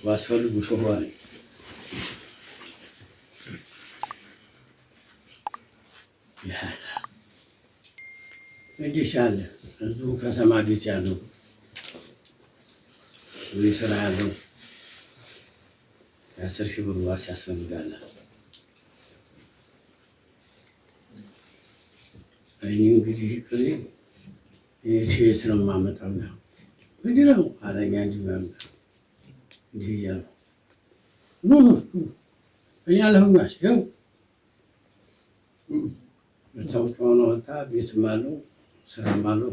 ዋስ ፈልጉ ሾኋል እንዲህ ያለ እዚሁ ከተማ ቤት ያለው ወይ ስራ ያለው 10,000 ብር ዋስ ያስፈልጋል። እኔ እንግዲህ ቅሪ የት ነው የማመጣው? ምንድን ነው አለኝ አንድ ማምጣ እንዲህ እያሉ እኔ አለሁኛስ ይኸው መታወቂያው ነው ወጣ ቤትም አለው ስራም አለው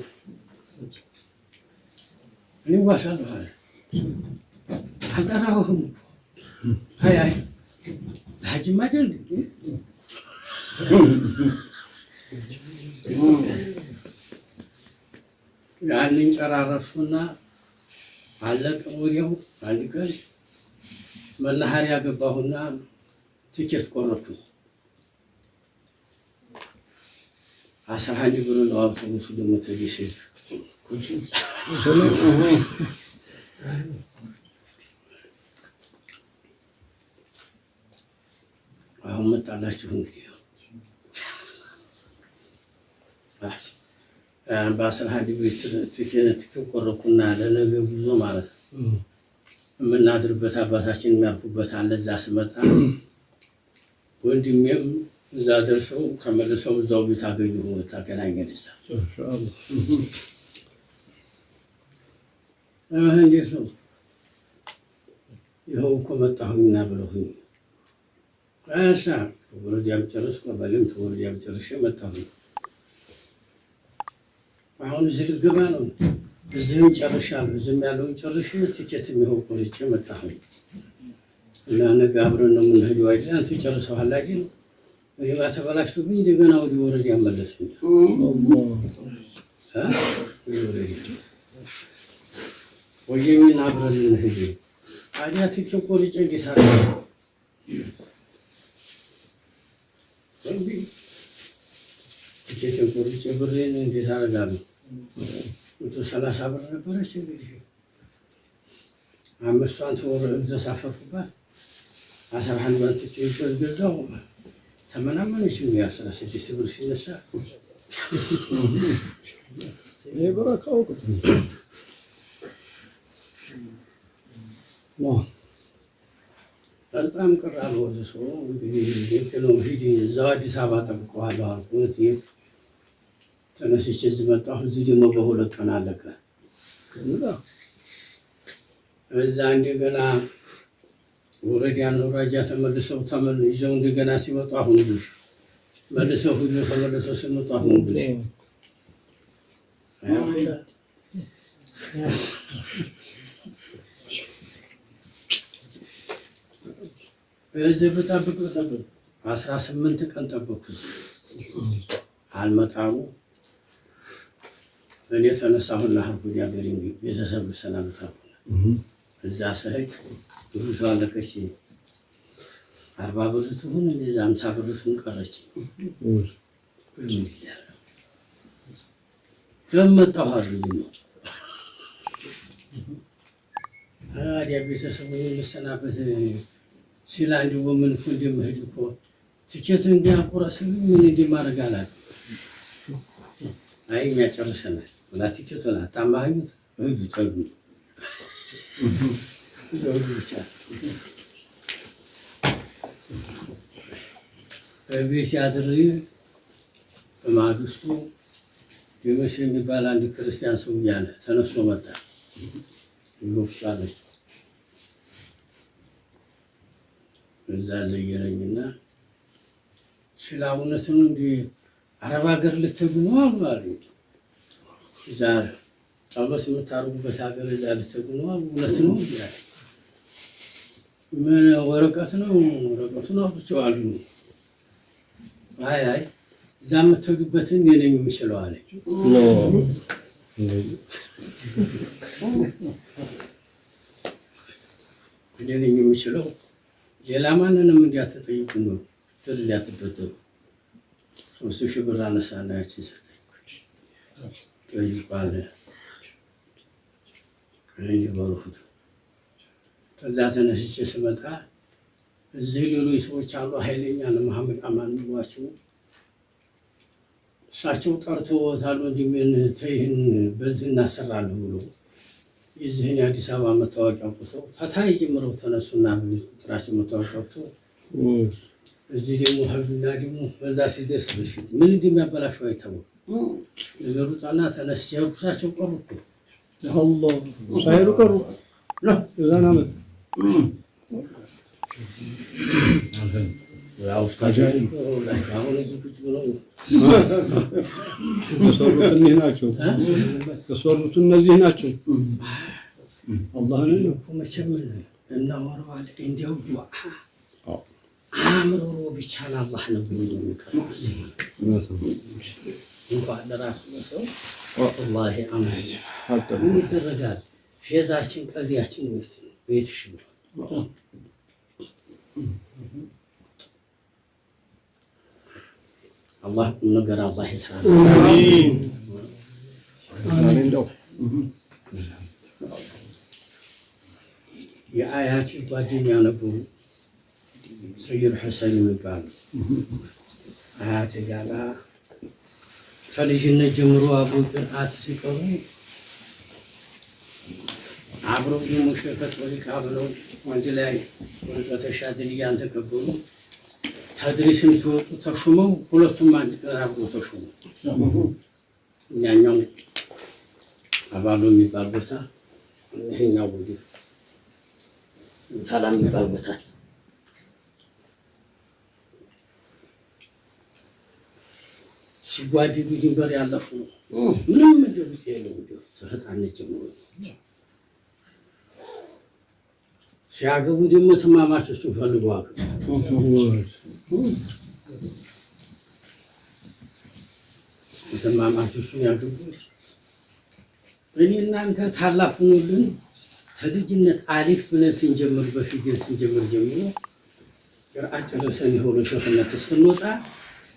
እኔ ዋሳለሁ አለ አልጠራሁህም አይ ለሐጅም አይደል ያንን ጨራረፍኩና አለቀ። ወዲያው አንድ ቀን መናኸሪያ ገባሁና ትኬት ቆረጥኩ። 11 ብር ነው አውቶቡሱ ደግሞ ተዲስ አሁን መጣላችሁ እንግዲህ በ11 ብር ትኬት ቆረጥኩና ለነገ ጉዞ ማለት ነው የምናድርበት አባታችን የሚያርፉበት አለ። እዛ ስመጣ ወንድሜም እዛ ደርሰው ተመልሰው እዛው ቤት አገኘሁ። ተገናኘን እዛ እንዴት ነው ይኸው እኮ መጣሁኝና ብለውኝ አሳ ወረዲያም ጨረስኩ። ባለም ተወረዲያም ጨርሼ መጣሁኝ። አሁን እዚህ ልገባ ነው። እዚህም ጨርሻለሁ። እዚህም ያለውን ጨርሼ ትኬት የሚሆን ቆርጬ መጣሁኝ እና ነገ አብረን ነው የምንሄደው አይደል? አንተ ጨርሰዋል አይደል? እኔ ተበላሽቶብኝ እንደገና ወደ ወረዲያ መለሱኝ። ወየሚን አብረን እንሂድ ታዲያ ትኬት ቆርጬ እንዴት አደረገ? ትኬት ቆርጬ ብሬን እንዴት አደርጋለሁ? 30 ብር ነበረች እንግዲህ 5ቷን ተሳፈርኩባት 11 ትኬት ገዛሁ። ተመናመነች እንግዲህ 16 ብር ሲነሳ የበረካው ቁጥ ነው። በጣም ቅር አለው ሰው እንግዲህ ነው ሂድ እዛው አዲስ አበባ ጠብቀዋለሁ አልኩት። ተነስቼ እዚህ መጣሁ። እዚህ ደግሞ በሁለት ቀን አለቀ። እዛ እንደገና ወረዲያን ወራጃ ተመልሰው ይዘው እንደገና ሲመጡ አሁን ልጅ መልሰው ሁሉ ተመልሰው ሲመጡ አሁን ልጅ እዚህ ብጠብቅ 18 ቀን ጠበቅኩት አልመጣሙ። እኔ ተነሳሁና ሀርኩኝ ሀገሬ ቤተሰብ ሰላምታሁ እዛ ስሄድ ብዙ አለቀች። 40 ብር ትሁን እንደዛ 50 ብር ትሁን ቀረች። ለመጣሁ አሉኝ ነው ታዲያ ቤተሰብ ልሰናበት ሲል አንድ ወመን እንደምሄድ እኮ ትኬት እንዲያቆረስ ምን እንደማደርግ አላውቅም። አይ እኛ ጨርሰናል ወላ ትኬት ወላ ታማኙት ሂዱ ተጉ ብቻ ቤት ያድሪ። በማግስቱ ደመሽ የሚባል አንድ ክርስቲያን ሰው ያለ ተነስቶ መጣ። ይወፍጫለች እዛ ዘየረኝና ስላውነቱን እንዲ አረብ ሀገር ልትሄዱ ነው አሉ። እዛ ጸሎት የምታርጉበት ሀገር እዛ ልትሄዱ ነው አሉ። እውነት ነው ይላል። ምን ወረቀት ነው? ወረቀቱን አውጥቼዋለሁ። አይ እዛ የምትሄዱበትን እኔ ነኝ የምችለው አለኝ። እኔ ነኝ የምችለው ሌላ ማንንም እንዲያትጠይቁ ነው። ትርል ያትበደሩ 3000 ብር አነሳና ያቺ ሰጠኝ። ጠይቋል እንዲበሉት ከዛ ተነስቼ ስመጣ እዚህ ሌሎች ሰዎች አሉ ኃይለኛ ለመሐመድ አማን ብሏቸው እሳቸው ጠርተውታል ወንድሜን ተይህን በዚህ እናሰራለን ብሎ የዚህን የአዲስ አበባ መታወቂያ አውጥተው ታታይ ጀምረው ተነሱና ጥራቸው መታወቂያ አውጥተው እዚህ ደግሞ ሀብና ደግሞ በዛ ሲደርስ በፊት ምን እንደሚያበላሸው አይታወቅም ነገሩ ጣና ተነስ ያውቁሳቸው ቀሩ አላህ ሳይሩ ቀሩ ለዛና መ ያው ታጃይ አሁን እዚህ ቁጭ ብለው የሰሩት እነዚህ ናቸው የሰሩት እነዚህ ናቸው አላህ ነው መቼም እናወራዋል እንዲያው ዱዓ አምሮ ብቻ ለአላህ ነው የሚቀርበው እንኳን ለራሱ ሰው والله አማን ምን ይደረጋል ፌዛችን ቀልዲያችን ወይስ الله نقر الله يسعدك آمين آمين دو يا آياتي الدنيا نقول سيد حسين من قال آياتي قال فلجنا جمروا أبو قرآت سيقروا عبروا بمشركة ولك عبروا وانجلاي ولك الشاذليان تكبروا تدريسم تشوموا ሁለቱም አንድ ቀራብሮ ተሾሙ ያኛው አባሉ የሚባል ቦታ ይሄኛው ወዲህ ታላም የሚባል ቦታ ሲጓድዱ ድንበር ያለፉ ምንም እንደውት የለው እንደው ተፈጣን ጀምሮ ሲያገቡ ደግሞ ተማማቾች ፈልገው ተማማቾቹን ያገቡት እኔ እናንተ ታላቅ ሁሉን ተልጅነት አሊፍ ብለን ስንጀምር በፊደል ስንጀምር ጀምሮ ቅርአት ጨርሰን ይሆነ ሸፍነት ስንወጣ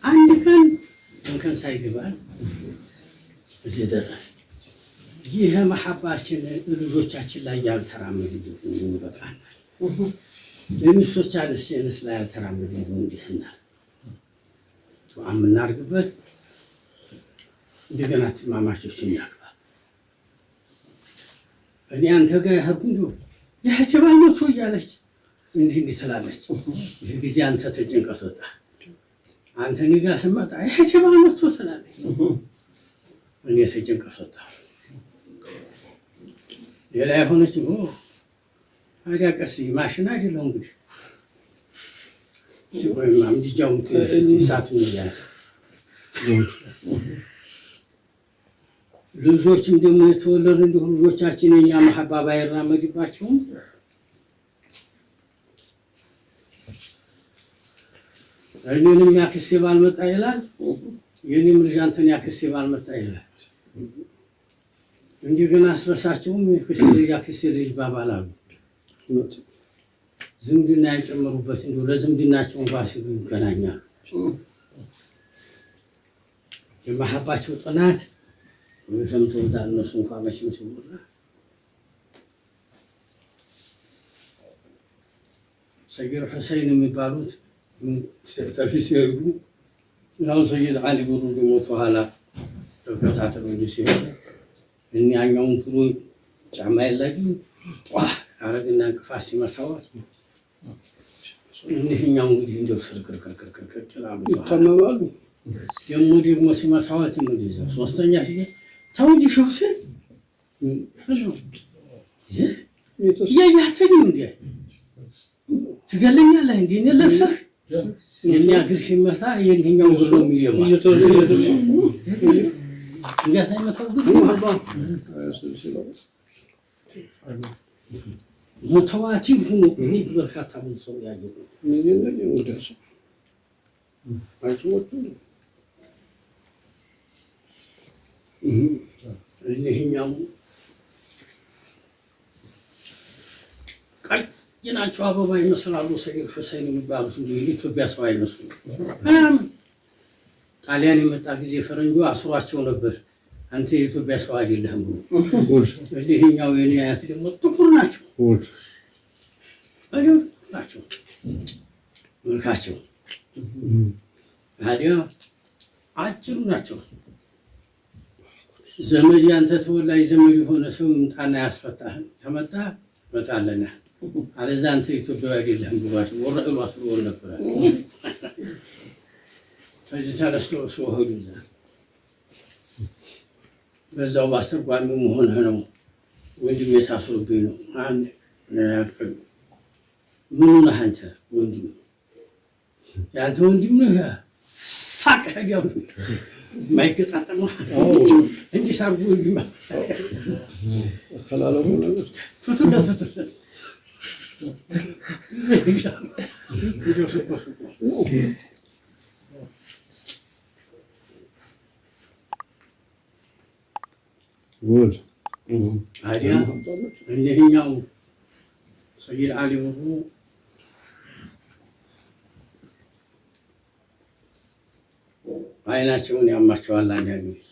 አንድ ቀን እንከን ሳይገባል እዚህ ደረስ ይሄ መሐባችን ልጆቻችን ላይ ያልተራመዱ ይበቃናል ለሚስቶቻችን ላይ ያልተራመዱ እንዲህናል አምናርግበት እንደገና ተማማቾች እናግባ እኔ አንተ ጋር ያርጉኝ ያህተባሉት ያለች እንዲህ ትላለች ይሄ ጊዜ አንተ ተጨንቀት ወጣ አንተ ንጋ ሰማታ ያህተባሉት ትላለች እኔ ተጨንቀት ወጣ ሌላ የሆነች አዲያ ቀስ ማሽን አይደለም እንግዲህ ሲቆይማ እንዲጃው ሳቱን ያዘ ልጆች እንደምትወለዱ እንደው ልጆቻችን የኛ መሐባባ ይራመድባቸው እኔንም ያክሴ ባልመጣ ይላል የኔም ልጅ አንተን ያክሴ ባልመጣ ይላል እንደገና አስበሳቸውም ያክሴ ልጅ ባባላሉ ዝምድና ያጨመሩበት እንደው ለዝምድናቸው እንኳን ሲሉ ይገናኛሉ የመሐባቸው ጥናት ወይም ታነሱ እንኳን መቼም ሲወራ ሰይድ ሁሴን የሚባሉት ተፊሲሩ ያው ሰይድ አሊ ብሩ ሞቶ ኋላ ተከታተሉ ሲሄዱ እኛኛውን ጥሩ ጫማ የለኝም አረግና እንቅፋት ሲመታዋት እነኛው እንግዲህ እንደው ስርክርክርክርክር ይላሉ ተመማሉ ደግሞ ሲመታዋት እንግዲህ ሶስተኛ ሲገ ታውጂ ሸውሰን ያያተኝ እንዴ ትገለኛለህ እንዴ እኔ ለብሰህ የኛ ግር ሲመታ የእንኛው ግር ነው የሚየማ ያሳይመታው ግን متواتر هو تقدر كاتب من صور يعجب. نجي ودرس. أشوف. اللي هي يوم. كاي يناجوا أبو باي مثلا أبو سيد حسين من باب سندي يتوبيا سواي مسلم. أنا طالعني متأكد فرنجوا أسرع شو نبر. አንተ የኢትዮጵያ ሰው አይደለህም ብሎ ይሄኛው የኔ አያት ደግሞ ጥቁር ናቸው አይደል ናቸው መልካቸው ታዲያ አጭሩ ናቸው ዘመድ ያንተ ተወላጅ ዘመድ የሆነ ሰው ምጣና ያስፈታህ ተመጣ መጣለና አለዛ አንተ ኢትዮጵያዊ አይደለህም ብሏቸው ወረቀሉ አስሮ ነበር ከዚህ ተነስተው ሰው ሄዱዛ በዛው ባስተርጓሚ መሆን ነው ወንድም የታስሩብኝ ነው አንድ ምን ነህ አንተ ወንድም ያንተ ወንድም ነህ ሳቅ ሄደው ማይከታተሙ እንዴ ሳርጉ ወንድም ከላላው ነገር ፍቱለት ቪዲዮ ሰፖርት ጉድ አዲያ እነኛው ሰይድ አሊ ብሩ አይናቸውን ያማቸዋል አንዳንድ ጊዜ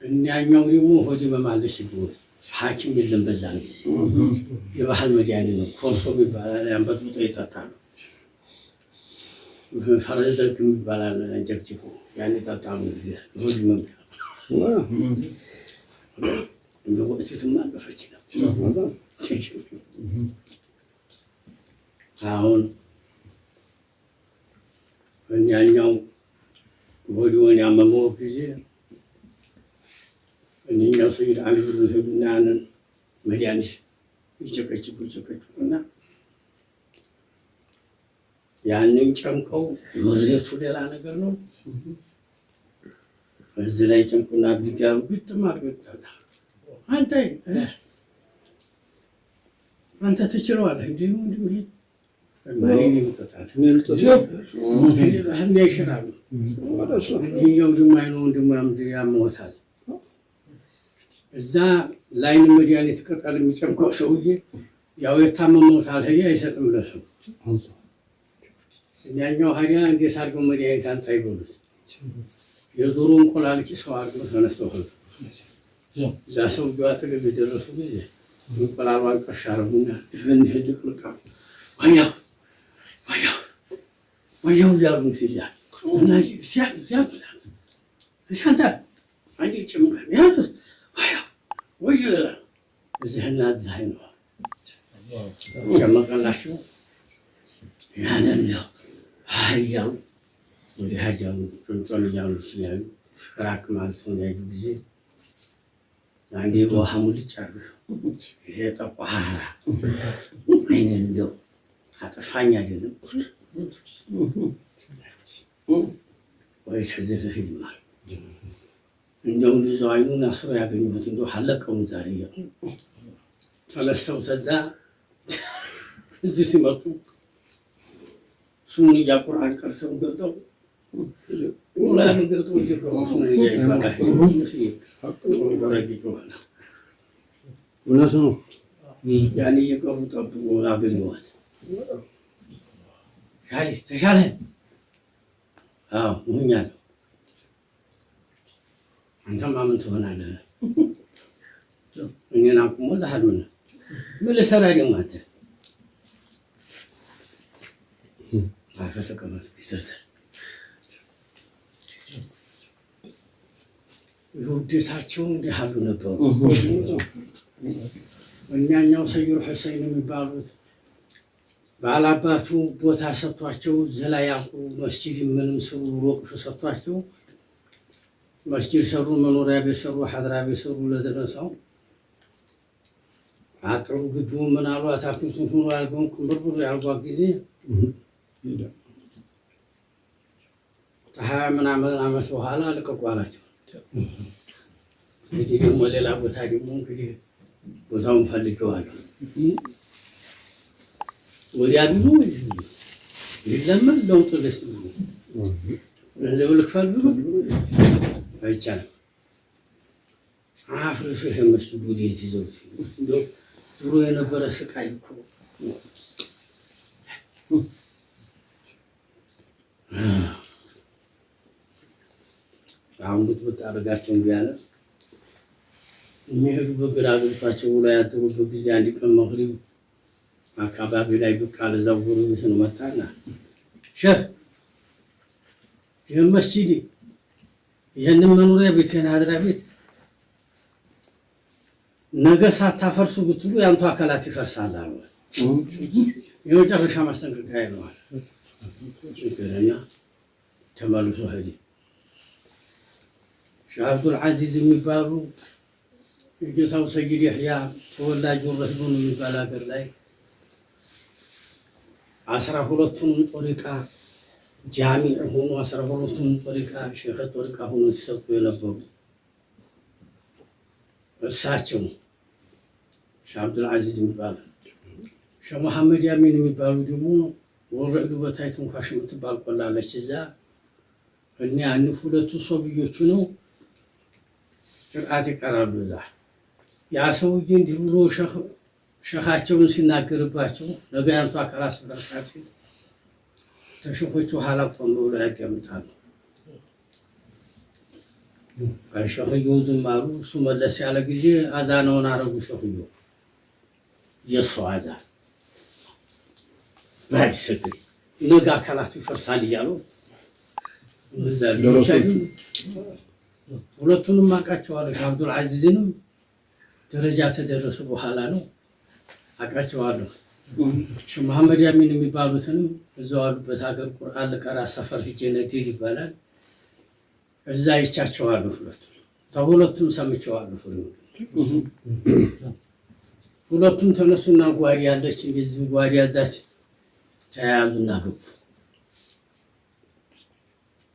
እኛኛው ደግሞ ሆድ መማለሽ ይጎል ሐኪም የለም በዛን ጊዜ የባህል መድኃኒት ነው ኮንሶ ይባላል ያንበጡት ይጣጣሉ ፈረዘክ ይባላል እንጀክቲፎ ያን ይጣጣሉ ሆድ መምጣ እንደው ወጥተውማ በፈች ነው አሁን እኛኛው ወዲውን ያመመው ጊዜ እኛው ሰይድ አሊ ብሩ ህብናንን መድኃኒት ይጨቀጭቁና ያንን ጨምቀው መርዘቱ ሌላ ነገር ነው እዚህ ላይ ጨምቁና ቢጋሩ ግጥም አድርገውታ አንተ ትችለዋለህ እንዴ ምንድነው ይሄ ማሪኒ ይጣጣል እንዴ ባህል ያይሽራሉ ይሄው ደግሞ ያመውታል እዛ ላይን መድኃኒት ቅጠል የሚጨምቀው ሰውዬ ያው የታመመውታል ሄያ አይሰጥም ለሰው እኛኛው ሀዲያ እንዴት አድርገው መድኃኒት አንተ አይበሉት የዶሮ እንቁላል ኪሰው አድርገው ተነስተው ሄዱ እዛ ሰው አጠገብ የደረሱ ጊዜ እንቁላሏን ቀሽ አደረጉና እንዲህ ልቅልቃው ወያው ያሉ ሲያ እና ሲያ እሻንታ አንዴ ጭምቀን ያዙ ወያው እዚህና እዚህ ነው ጀመቀላችሁ ያንን ነው ሃያው ወደ ሃያው ቶሎ ያሉ ሲያዩ ራቅ ማለት ነው ያዩ ጊዜ አንዴ በሐሙል ጫሩ ይሄ ተቋሃራ አይነ እንደው አጥፋኝ አይደለም ወይ ተዘፈህ ይማል እንደው እንደው አይኑን አስሮ ያገኙት እንደው ሐለቀው ዛሬ ተለሰው ተዛ እዚህ ሲመጡ ሱኒ ያቁራን ቀርሰው ገብተው ወላሂ ገብተው ይገባው ሱኒ ያይባላህ እውነት ነው ያኔ የቀሩ ጠብቆ አገኘኋት ተሻለ አዎ ሙኛለሁ አንተማ ምን ትሆናለህ እኔን አቁሞ ለሐሉን ምን ልሰራ ደግሞ አንተ አፈተቀመጥ ይተርታል ይሁዲታቸው እንዲያሉ ነበሩ እኛኛው ሰይሩ ሁሴን የሚባሉት ባላባቱ ቦታ ሰጥቷቸው ዘላያቁ መስጂድ ምንም ሰው ወቅፍ ሰጥቷቸው መስጂድ ሰሩ መኖሪያ ቤት ሰሩ ሐድራ ቤት ሰሩ ለደረሰው አጥሩ ግቢው ምን አሉ አታክልቱን ሁሉ አልገውን ቅንብርብር ያልጓ ጊዜ ታሃ ምናምን ዓመት በኋላ ልቀቁ አላቸው እንግዲህ ደግሞ ሌላ ቦታ ደግሞ እንግዲህ ቦታውን ፈልገዋለሁ ወዲያ ቢሉ ይለምን ለውጥ ደስ ነው ገንዘብ ልክፈል ብሎ አይቻልም አፍርሱ ይሄ መስጂድ ወዴት ይዘው እንደው ድሮ የነበረ ስቃይ እኮ አሁን ብትወጣ አረጋቸው ቢያለ የሚሄዱ በግራ ገብቷቸው ላይ ያደሩበት ጊዜ አንድ ቀን መግሪብ አካባቢ ላይ ብቅ አለ። እዛው ጎረቤት ነው መጣና ሼህ የመስጂድ ይሄንን መኖሪያ ቤቴን አድራ ቤት ነገ ሳታፈርሱ ብትሉ ያንተ አካላት ይፈርሳል አሉ። የመጨረሻ ማስጠንቀቂያ ነው አለ። ይገርና ተመልሶ ሄደ። ሼህ አብዱል ዐዚዝ የሚባሉ የጌታው ሰይድ ይህያ ተወላጅ ወረህቡን የሚባል ሀገር ላይ 12ቱንም ጦሪቃ ጃሚዕ ሆኖ 12ቱንም ጦሪቃ ሼህ ጦሪቃ ሆኖ ሲሰጡ የነበሩ እሳቸው ሼህ አብዱል ዐዚዝ የሚባሉ ሼህ መሐመድ ያሚን የሚባሉ ደግሞ ወረዱ በታይት እንኳሽ የምትባል ቆላለች። እዛ እኛ ሁለቱ ሶብዮቹ ነው ቅርአት ይቀራሉ። እዛ ያ ሰውዬ እንዲህ ብሎ ሸኻቸውን ሲናገርባቸው ነገ ያንቱ አካላት በርሳሲ ተሸኾቹ ኋላ ቆም ብሎ ያዳምጣሉ። ሸኽየው ዝም አሉ። እሱ መለስ ያለ ጊዜ አዛነውን አረጉ። ሸኽየው የእሱ አዛን ላይ ስግድ ነገ አካላቱ ይፈርሳል እያሉ ሁለቱንም አውቃቸዋለሁ። ሼህ አብዱል ዐዚዝንም ደረጃ ተደረሱ በኋላ ነው አውቃቸዋለሁ። ሼህ መሐመድ ያሚን የሚባሉትንም እዛው አሉበት ሀገር ቁርአን ልቀራ ሰፈር ሂጄ ነዲድ ይባላል እዛ ይቻቸዋለሁ። ሁለቱም ሰምቼዋለሁ። ሁለቱም ተነሱና ጓዲ ያለች እንደዚህ ጓዲ ያዛች ተያያዙና ገቡ።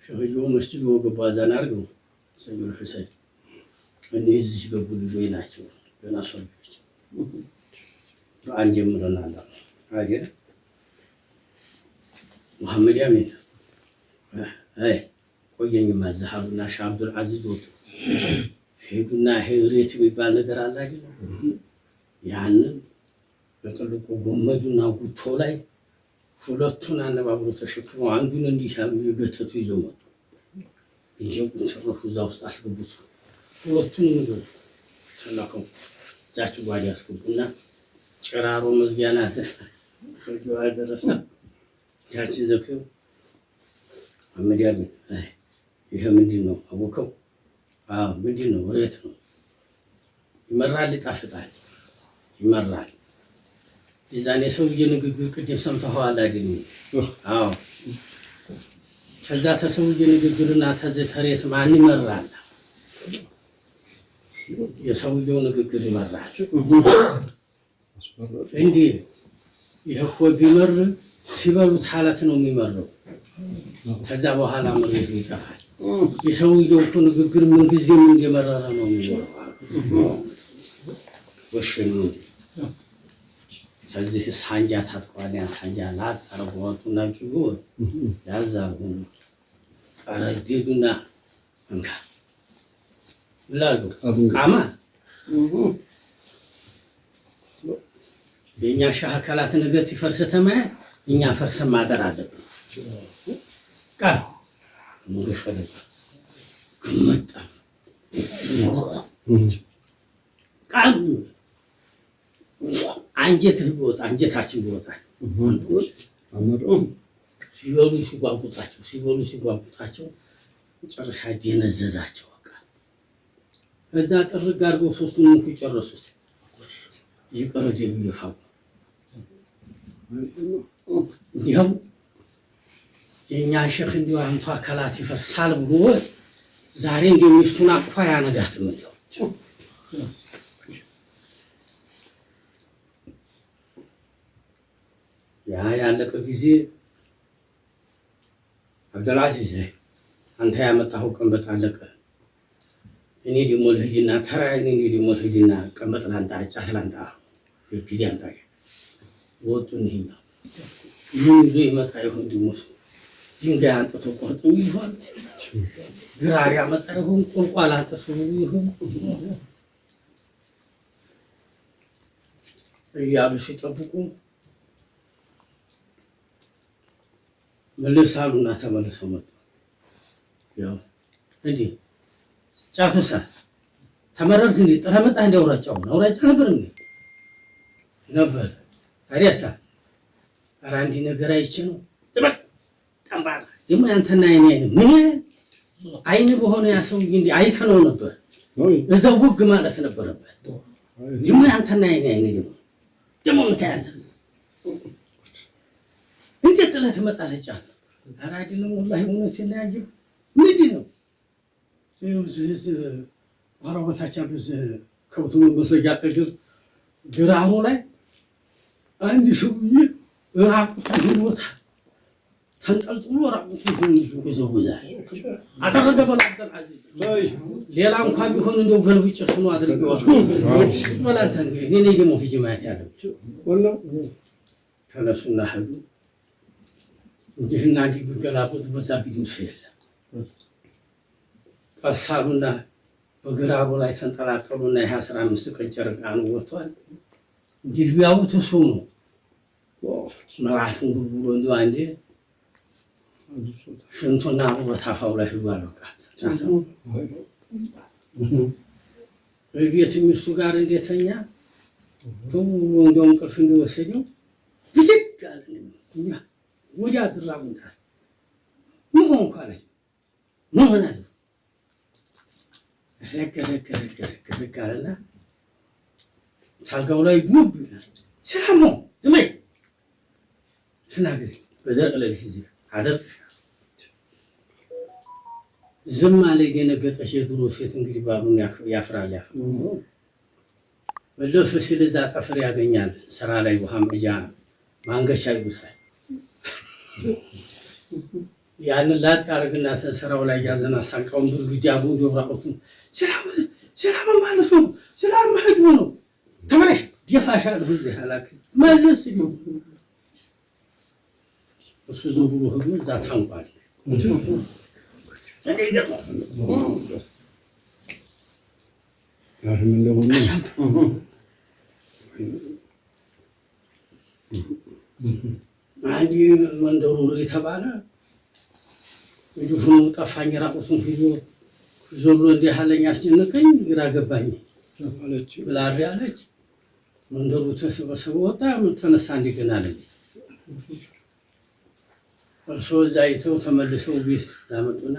ሸኽየው መስጂድ ወገቡ አዛን አድርገው ሰይድ ሁሴን እነዚህ ገቡ ልጆች ናቸው ገና ሶልጆች ቁርአን ጀምረናል አይደል? መሐመድ ያሚን ቆየኝ ማዘሃቡና ሼህ አብዱል ዐዚዝ ወጡ። ሄዱና ሄሬት የሚባል ነገር አለ አይደል? ያንን በጥልቁ ጎመዱና ጉቶ ላይ ሁለቱን አነባብሮ ተሸክመው አንዱን እንዲህ ያሉ የገተቱ ይዘው መጡ። እንጀቡን ሰረፉ እዛ ውስጥ አስገቡት። ሁለቱን ነገር ተላከው ዛች ጓዲ አስገቡና ጭራሮ መዝጊያ ናት ከዚያ ደረሰ። ያቺ ዘክው መሐመድ ያሚን ይሄ ምንድን ነው አወቀው? አዎ ምንድን ነው? ወሬት ነው። ይመራል ይጣፍጣል ይመራል። የዛኔ ሰውዬ ንግግር ቅድም ሰምተኸዋል አይደል? አዎ ከዛ ተሰውዬ ንግግርና ተዘተሬት ማን ይመራል? የሰውየው ንግግር ይመራል። እንዴ ይሄ እኮ ቢመር ሲበሉት ሐለት ነው የሚመረው። ከዛ በኋላ መሬቱ ይጠፋል። የሰውየው እኮ ንግግር ምን ጊዜም እንደመረረ ነው የሚኖረው። ወሽኑ ስለዚህ ሳንጃ ታጥቋል። ያን ሳንጃ ላት አረጋውና ጭቡ ያዛሉ ቀረዲዱና እንካ ብላሉ ቃማ የኛ ሻህ አካላት ነገት ይፈርሰተማ እኛ ፈርሰን ማደር አለብን። ቃ ሙገፈለ ከመጣ ቃል አንጀትህ ቢወጣ አንጀታችን ቢወጣ ሲበሉ ሲጓጉጣቸው መጨረሻ ደነዘዛቸው። በቃ እዛ ጥርግ አድርገው ሶስቱን እንኩ ጨረሱት። ይቀረድ ይፋው እንዲያው የኛ ሼህ እንዲያው አንተ አካላት ይፈርሳል ብሎ ዛሬ እንደሚስቱን አቅፋ ያነጋትም እንዲያው ያ ያለቀ ጊዜ አብዱል ዐዚዝ አንተ ያመጣኸው ቀንበጥ አለቀ። እኔ ደግሞ ልሂድና ተራዬን እኔ ደግሞ ልሂድና ቀንበጥ ላንጣ ጫት ላንጣ የጊዜ አንጣ ወጡ ነኝ ምን ይዞ ይመጣ ይሆን ደግሞ ድንጋይ አንጥቶ ቆርጦኝ ይሆን ግራር ያመጣ ይሆን ቁልቋል አንጥቶ ይሆን እያሉ ሲጠብቁ መለሳሉና ተመልሰው መጡ። ያው እንዴ ጫቱሳ ተመረርክ እንዴ ጠረመጣ እንደውራጫው አውራጫ ነበር እንዴ ነበር አሪያሳ አራንዲ ነገር አይቼ ነው ተበል ታምባራ ደሞ ያንተና የኔ ምን አይነ በሆነ ያሰው እንዴ አይተነው ነበር እዛው ወግ ማለት ነበረበት ደሞ ያንተና የኔ አይነ ደሞ እንታያለ እንዴ ጥለት መጣለጫ አራዲንም والله እውነት የለያየው ምንድነው ይውዝ አራወታቻ ብዙ ከውቱ መስለጃ ጠግብ ግራሙ ላይ አንድ ሰውዬ ራቁቱን ወጣ ተንጠልጥሎ ራቁቱን ይዘውዛል አደረገ በላደር አዚዝ ሌላ እንኳን ቢሆን እንደው ገልብጭ ሆኖ አድርገዋል ወላንተ እኔ ደግሞ ሂጂ ማየት ያለብኝ ወላሂ ተነሱና ሄዱ እንዲህና እንዲህ ቢገላበጡ በዛ ግድም ሰየለ ቀሳሉና በግራቡ ላይ ተንጠላጠሉና የ15 ቀን ጨርቃኑ ወጥቷል እንዲህ ቢያውት እሱ ነው መራፉን ብሎ እንደው አንዴ ሽንቱና በታፋው ላይ ይዋል በቃ በቤት ሚስቱ ጋር እንደተኛ እንደው እንቅልፍ እንደወሰደው ይደጋል ወዲያ ድራውንታ ምን ሆንኳለች ምን ሆናለ ረከረከረከረከረና ታልጋው ላይ ዱብ ሰላም ነው ዝመይ ተናገሪ በደረቅ ለሊት እዚህ አደርሽ ዝም አለ የነገጠሽ የድሮ ሴት እንግዲህ ባሉን ያፍራል ወለፍ ሲል እዛ ጠፍር ያገኛል ስራ ላይ ውሃ መጃ ማንገሻ ይሉታል ያን ላጥ ያርግና ተሰራው ላይ ያዘና ሳንቀውን ብርግጃቡ ይወራቁት ሰላም ማለት ነው ሰላም ማለት ነው ተመለሽ ደፋሻል ሁሉ ሐላክ መልስ ነው እሱ ዝም ብሎ ሆኖ እዛ ታንቋል እንዴ ደግሞ ያህም እንደሆነ አንዲ መንደሩ የተባለ ይሁን ጠፋኝ ራቁቱን ሂዶ ዞሎ እንደ ሐለኛ አስጨነቀኝ ግራ ገባኝ አለች ብላሪ አለች መንደሩ ተሰበሰበ ወጣ ተነሳ እንደገና ለሊት እርሶ ዛይተው ተመልሰው ቤት ያመጡና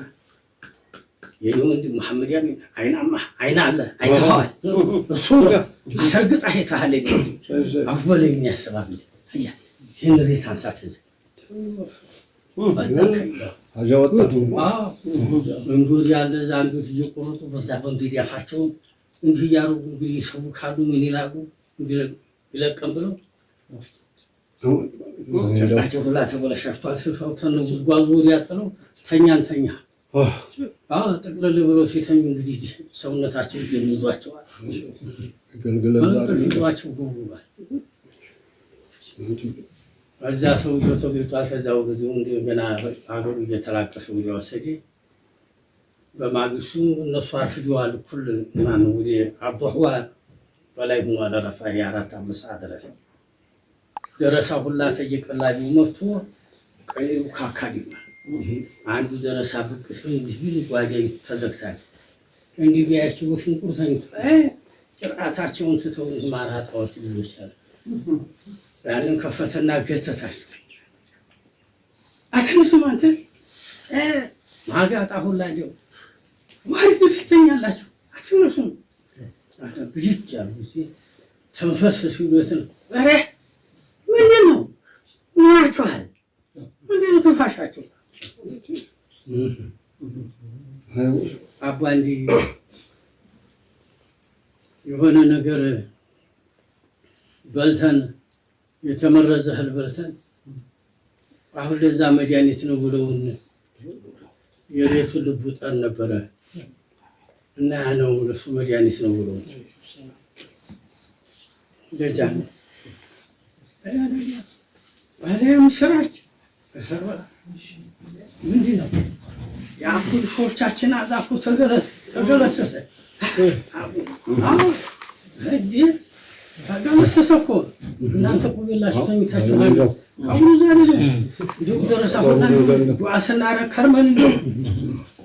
የወንድ መሐመድ ያሚን አይናማ አይና አለ አይተዋል እሱ አሰርግጣ ሄታለ አፍበለኝ ያሰባል አያ ሄንሪታ አንሳተዘ አጃወጣ እንግዲህ ያለ ዛንዱት ይቆርጡ በዛ በእንግዲህ ያፋቸው እንዲህ ያሩ እንግዲህ ሰው ካሉ ምን ይላሉ ይለቀም ብለው ጨራቸው ሁላ ተበላሽቷል ስልፋው ተነዙ ጓዙ ያጠለው ተኛን ተኛ ጠቅለል ብለው ሲተኙ እንግዲህ ሰውነታቸው ይዟቸዋል ገልገለዛቸው ጎብሏል አዛ ሰው ተብቷል ከዛው ብዙ እንደገና አገሩ እየተላቀሰው ይወሰደ በማግስቱ እነሱ አርፍደዋል ኩል ማን ወዲ አብዱህዋ በላይ ሆኖ አረፋ ያ4 5 ሰዓት ደረሳ ሁላ ተየቀላቢ መጥቶ ቀዩ ካካዲ አንዱ ደረሳ ብቅ ሲል እንዲህ ጓዳይ ተዘግታል እንዲህ ቢያቸው ሽንቁርተኝ ጭራታቸውን ትተው ማራጣዎች ልጆች አለ ያንን ከፈተና ገተታል አትነሱም አንተ ማጋጣ ሁላ ነው ዋይስ ደስተኛላችሁ አትነሱም አታ ብጅ ያሉ ተንፈስ ሲሉትን አረ ምንድነው ምናችኋል ምንድነው ተፋሻችሁ አባንዲ የሆነ ነገር በልተን የተመረዘ እህል በልተን አሁን ለዛ መድኃኒት ነው ብለውን የሬቱ ልቡ ጠን ነበረ እና ነው ለሱ መድኃኒት ነው ብለውን ደጃን አለም ስራች ምንድነው ያኩል ሾርቻችን አዛኩ ተገለሰሰ አዎ እንዴ ተገለሰሰኮ እናንተ ቆይላችሁ ተኝታችሁ አሁን ዛሬ ነው ደረሳ ሁላ ዱዓስና ረከርመን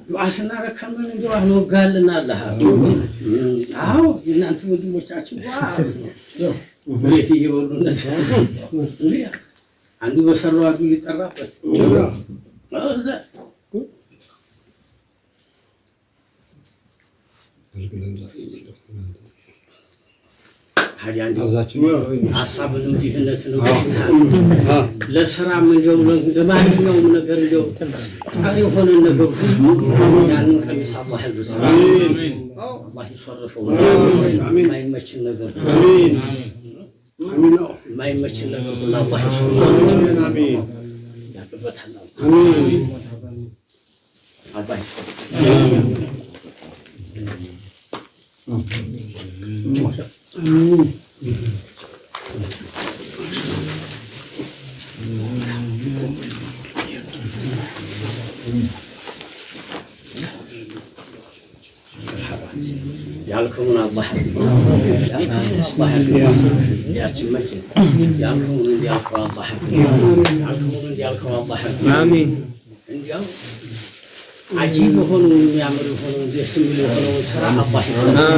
ዱዓስና ረከመን እንደው ነው ጋልናለህ አዎ እናንተ ወንድሞቻችን ዱዓ ወይስ ይወሉ እንደዚህ አንዱ በሰራው አንዱ ሊጠራበት አዛ ሀዲያ እንደዛችን ሐሳብንም ድህነትንም ለስራም እንደው ለማንኛውም ነገር እንደው ጣሪ ሆነ ነገር ያንን ቀሚስ አላህ ይልበስ አሜን አላህ ይፈርፈው አሜን ማይመችን ነገር አሜን አሜን ማይመችን ነገር አላህ ይፈርፈው አሜን ያቀበታል አሜን አላህ ይፈርፈው ያልከውን አላህ ያችን መቼ ያልከውን እንዲያልከው አላህ ያልከውን እንዲያልከው አላህ አሜን እንዲያው عجيب هون يعمل هون جسم هون سرع الله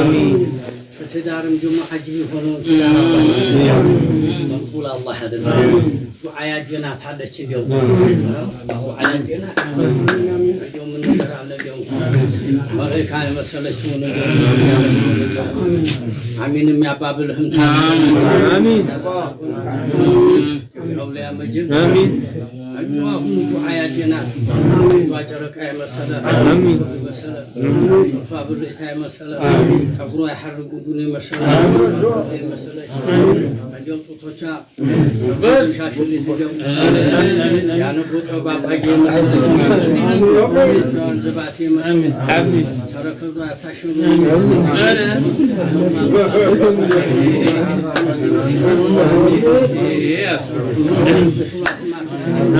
آمين فتدارم جمع عجيب هون تدار الله مقبول الله هذا وعيا جنات هذا الشيء اليوم وهو على جنات اليوم من نظر على اليوم ما غير كان مسألة شون اليوم آمين يا باب لهم آمين أولياء مجد آمين اللهم دعاء جنات واجرك يا مسألة آمين فابرك يا مسألة تقرأ يحرقوني مسألة اليوم تطلع شاش اللي تجوا يا نبوت باب أجي مسألة زباتي مسألة آمين ترك الله تشون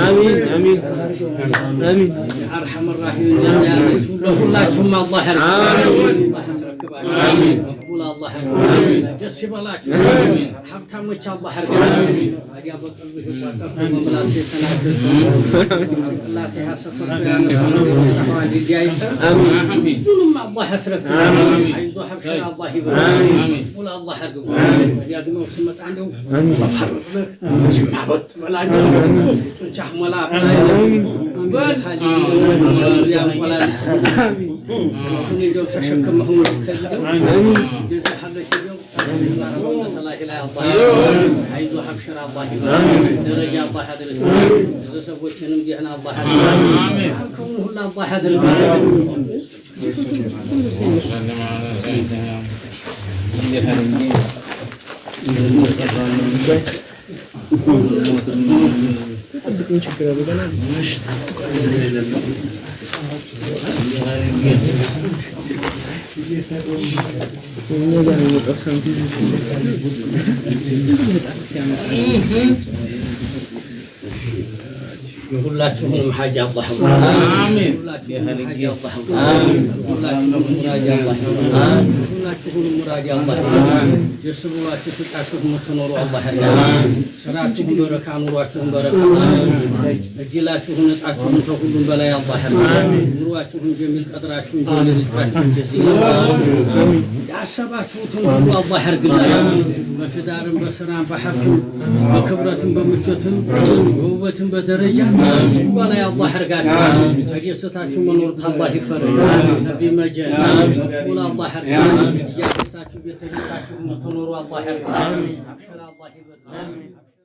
آمين آمين آمين أرحم الراحمين جزاء الله ثم الله الله يسرك آمين مقبول الله آمين جسم الله آمين حبتها مش الله آمين أجاب قلبه وتقوم ملاسي تنادل الله تها سفر كان صلوا وسحوا الجاي آمين ثم الله يسرك آمين عايزوا حبش الله آمين ولا الله يرجو يا دموع سمت عنده وفرق لك جمع بط ولا شح ملا بل خلي يا ولا كل يوم تشكمه آمين جزاء حبش اليوم الله لا الله عايزوا حبش الله درجة الله هذا الإسلام إذا سويت شنو دينا الله آمين كونه الله هذا الإسلام يقولاتهم حاجة الله آمين يقولاتهم حاجة الله آمين يقولاتهم مراجع الله آمين يقولاتهم مراجع الله آمين جسموا تسقطهم تنور الله آمين سراتهم بركة نوراتهم بركة آمين جلاتهم نطعتهم تقولون بلا يا الله آمين نوراتهم جميل قدراتهم جميل رزقاتهم جزيل آمين يا سباتهم الله يرضى الله بفدارم بسرام بحركم بكبرتهم بمجتهم بوبتهم بدرجة ولا يا الله حرقاتهم تجسساتهم منور الله يفرج نبي مجد ولا الله حرق يا ساتهم بتجسساتهم تنور الله حرق ابشر الله يبارك